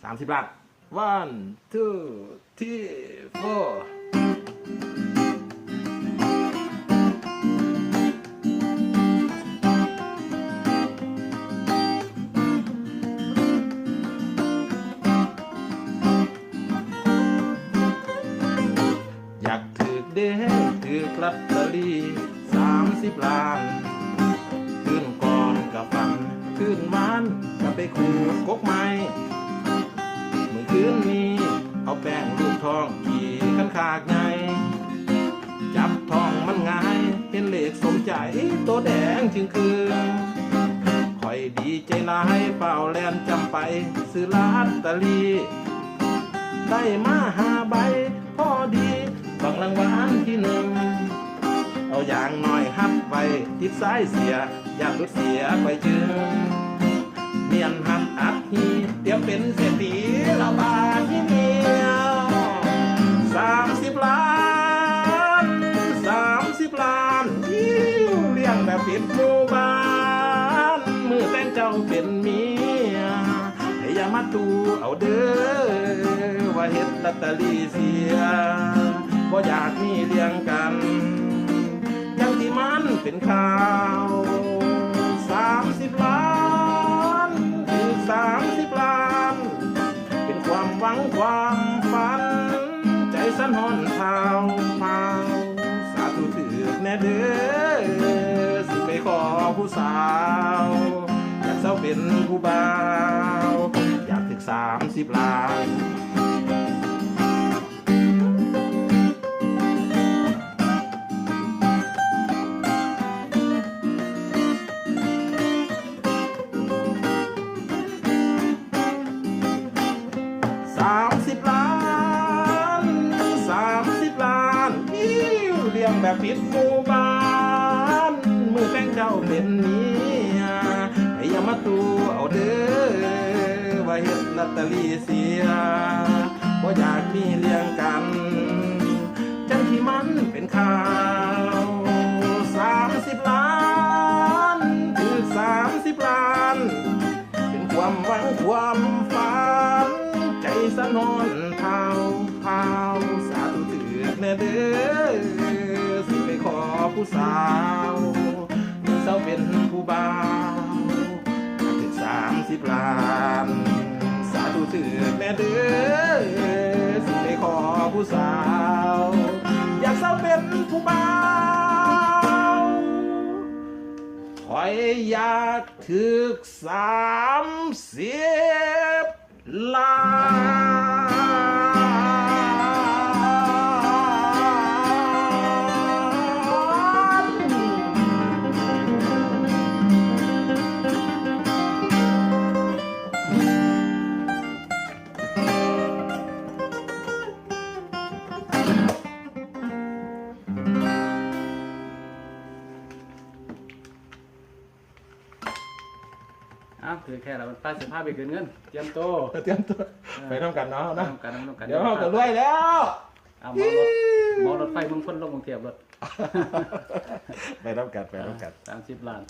30 ล้าน one two three four อยากถือเด้ถือลอตเตอรี่30 ล้านคืนก่อนกับฝันคืนวันก็ไปขูดกกไม้เมื่อคืนนี้เอาแป้งลูกทองขี่ขันขากไงจับทองมันง่ายเห็นเลขสมใจตัวแดงจึงคืนคอยดีใจลายเป่าแลนจำไปซื้อลอตเตอรี่ได้มา5 ใบพอดีบังรางวัลที่1เอาอย่างน้อยหัดไว้ทิศซ้ายเสียอย่าหลุดเสียไปจึงเนียนหัดอัดฮีเดี๋ยวเป็นเศรษฐีละบาทที่เดียว30 ล้าน30 ล้านยิ้วเลี้ยงแบบปิดหมู่บ้านมือแต่งเจ้าเป็นเมียให้อย่ามาตูเอาเด้อว่าเฮ็ดลอตเตอรี่เสียบ่อยากมีเลี้ยงกันอย่างที่มันเป็นข่าว30 ล้านถึง30 ล้านเป็นความหวังความฝันใจสั่นหอนเท้าเท้าสาธุถือแน่เด้อสิไปขอผู้สาวอยากเศร้าเป็นผู้บ่าวอยากถึง30 ล้าน30 ล้าน30 ล้านยิ้วเลี้ยงแบบปิดหมู่บ้านมือแต่งเจ้าเป็นเมียให้อย่ามาตูเอาเด้อว่าเฮ็ดลอตเตอรี่เสียบ่อยากมีเลี้ยงกันจังที่มันเป็นข่าว30 ล้านถึง30 ล้านเป็นความหวังความฝันใจสะนอนเท้าเท้าสาธุถือแน่เด้อสิไปขอผู้สาวเมื่อเศร้าเป็นผู้บ่าวถึง30 ล้านสาธุถือแน่เด้อสิไปขอผู้สาวอยากเศร้าเป็นผู้บ่าวคอยอยากถึก30 ล้านถือแค่เราป้าเสียผ้าไปเกินเงินเตรียมตัว เตรียมตัวไปทำกันเนาะนะ ทำกัน เดี๋ยวเราจะรวยแล้ว เอามอรถไฟมึงพ้นลงกรุงเทพรถ ไปทำกัน 30 ล้าน